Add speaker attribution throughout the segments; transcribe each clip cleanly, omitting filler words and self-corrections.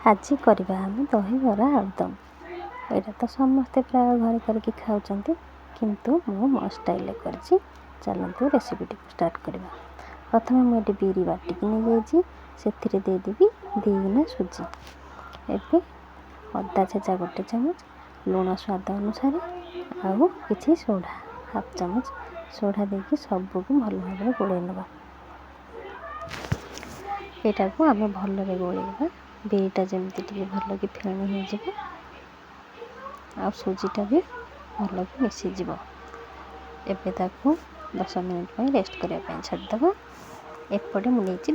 Speaker 1: ଆଜି କରିବା ଆମେ ଦହିବରା ଆଳୁଦମ୍। ଏଇଟା ତ ସମସ୍ତେ ପ୍ରାୟ ଘରେ କରିକି ଖାଉଛନ୍ତି, କିନ୍ତୁ ମୁଁ ମୋ ଷ୍ଟାଇଲ୍ରେ କରିଛି। ଚାଲନ୍ତୁ ରେସିପିଟିକୁ ଷ୍ଟାର୍ଟ କରିବା। ପ୍ରଥମେ ମୁଁ ଏଠି ବିରି ବାଟିକି ନେଇଯାଇଛି, ସେଥିରେ ଦେଇଦେବି 2 ଗିନା ସୁଜି। ଏବେ ଅଦା ଛେଚା 1 ଚାମଚ, ଲୁଣ ସ୍ୱାଦ ଅନୁସାରେ, ଆଉ କିଛି ସୋଢ଼ା 1/2 ଚାମଚ ସୋଢ଼ା ଦେଇକି ସବୁକୁ ଭଲ ଭାବରେ ଗୋଳେଇ ନେବା। ଏଇଟାକୁ ଆମେ ଭଲରେ ଗୋଳେଇବା, ବିରିଟା ଯେମିତି ଟିକେ ଭଲକି ଫେଣି ହେଇଯିବ ଆଉ ସୁଜିଟା ବି ଭଲକି ମିଶିଯିବ। ଏବେ ତାକୁ 10 ମିନିଟ୍ ପାଇଁ ରେଷ୍ଟ କରିବା ପାଇଁ ଛାଡ଼ିଦେବା। ଏପଟେ ମୁଁ ନେଇଛି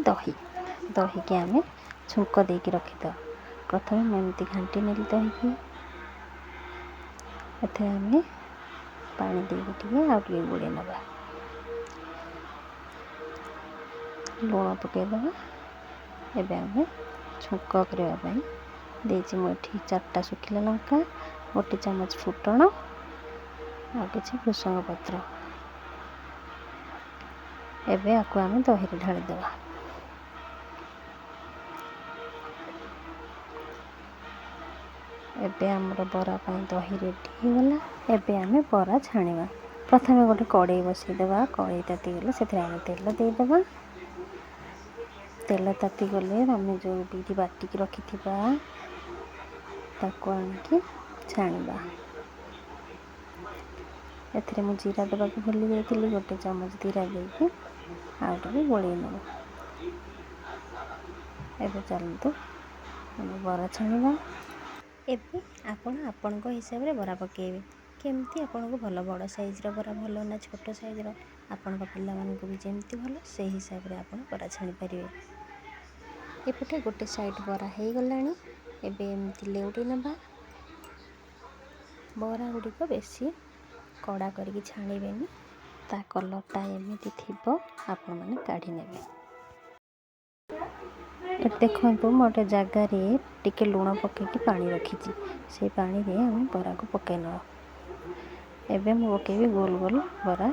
Speaker 1: ଦହିକି ଆମେ ଛୁଙ୍କ ଦେଇକି ରଖିଦେବା। ପ୍ରଥମେ ମୁଁ ଏମିତି ଘାଣ୍ଟି ନେଲି ଦହିକି, ଏଥିରେ ଆମେ ପାଣି ଦେଇକି ଟିକେ ଆଉ ଟିକେ ଗୋଳେଇ ନେବା। ଲୁଣ ପକାଇଦେବା। ଏବେ ଆମେ ଛୁଙ୍କ କରିବା ପାଇଁ ଦେଇଛି ମୁଁ ଏଠି 4ଟା ଶୁଖିଲା ଲଙ୍କା, 1 ଚାମଚ ଫୁଟଣ ଆଉ କିଛି ଭୃଷଙ୍ଗ ପତ୍ର। ଏବେ ଆକୁ ଆମେ ଦହିରେ ଢାଳିଦେବା। ଏବେ ଆମର ବରା ପାଇଁ ଦହି ରେଡ଼ି ହେଇଗଲା। ଏବେ ଆମେ ବରା ଛାଣିବା। ପ୍ରଥମେ ଗୋଟେ କଡ଼େଇ ବସାଇଦେବା। କଡ଼େଇ ତାତିଗଲେ ସେଥିରେ ଆମେ ତେଲ ଦେଇଦେବା। ତେଲ ତାତିଗଲେ ଆମେ ଯେଉଁ ବିରି ବାଟିକି ରଖିଥିବା ତାକୁ ଆଣିକି ଛାଣିବା। ଏଥିରେ ମୁଁ ଜିରା ଦେବାକୁ ଭୁଲି ଯାଇଥିଲି, 1 ଚାମଚ ଜିରା ଦେଇକି ଆଉ ଟିକେ ଗୋଳେଇ ନେବା। ଏବେ ଚାଲନ୍ତୁ ଆମେ ବରା ଛାଣିବା। ଏବେ ଆପଣ ଆପଣଙ୍କ ହିସାବରେ ବରା ପକାଇବେ। କେମିତି ଆପଣଙ୍କୁ ଭଲ, ବଡ଼ ସାଇଜ୍ର ବରା ଭଲ ନା ଛୋଟ ସାଇଜ୍ର, ଆପଣଙ୍କ ପିଲାମାନଙ୍କୁ ବି ଯେମିତି ଭଲ ସେହି ହିସାବରେ ଆପଣ ବରା ଛାଣିପାରିବେ। ଏପଟେ ଗୋଟେ ସାଇଡ଼୍ ବରା ହେଇଗଲାଣି। ଏବେ ଏମିତି ଲେଉଟାଇ ନେବା। ବରା ଗୁଡ଼ିକ ବେଶୀ କଡ଼ା କରିକି ଛାଣିବେନି, ତା କଲର୍ଟା ଏମିତି ଥିବ ଆପଣମାନେ କାଢ଼ି ନେବେ। ଏଠି ଦେଖନ୍ତୁ ମୁଁ ଗୋଟେ ଜାଗାରେ ଟିକେ ଲୁଣ ପକାଇକି ପାଣି ରଖିଛି, ସେଇ ପାଣିରେ ଆମେ ବରାକୁ ପକାଇ ନେବା। ଏବେ ମୁଁ ପକାଇବି ଗୋଲ ଗୋଲ ବରା।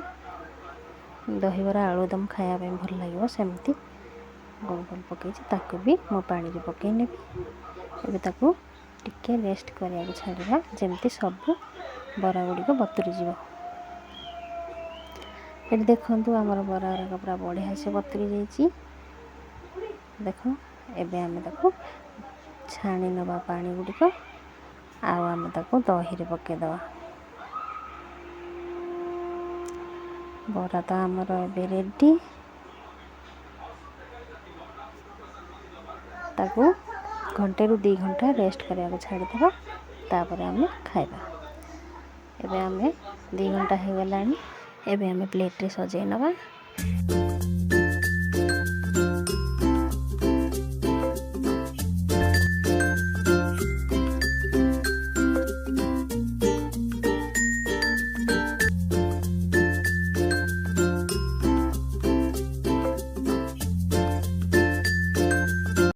Speaker 1: ଦହିବରା ଆଳୁଦମ୍ ଖାଇବା ପାଇଁ ଭଲ ଲାଗିବ, ସେମିତି ଗୋଲ ଗୋଲ ପକାଇଛି, ତାକୁ ବି ମୁଁ ପାଣିରେ ପକାଇ ନେବି। ଏବେ ତାକୁ ଟିକେ ରେଷ୍ଟ କରିବାକୁ ଛାଡ଼ିବା, ଯେମିତି ସବୁ ବରା ଗୁଡ଼ିକ ବତୁରି ଯିବ। ଏଠି ଦେଖନ୍ତୁ ଆମର ବରା ଗୁଡ଼ାକ ପୁରା ବଢ଼ିଆ ସେ ବତୁରି ଯାଇଛି। ଦେଖ, ଏବେ ଆମେ ତାକୁ ଛାଣି ନେବା ପାଣି ଗୁଡ଼ିକ, ଆଉ ଆମେ ତାକୁ ଦହିରେ ପକାଇଦେବା। ବରା ତ ଆମର ଏବେ ରେଡ଼ି। ତାକୁ 1ରୁ 2 ଘଣ୍ଟା ରେଷ୍ଟ କରିବାକୁ ଛାଡ଼ିଦେବା, ତାପରେ ଆମେ ଖାଇବା। ଏବେ ଆମେ 2 ଘଣ୍ଟା ହେଇଗଲାଣି। ଏବେ ଆମେ ପ୍ଲେଟ୍ରେ ସଜାଇ ନେବା।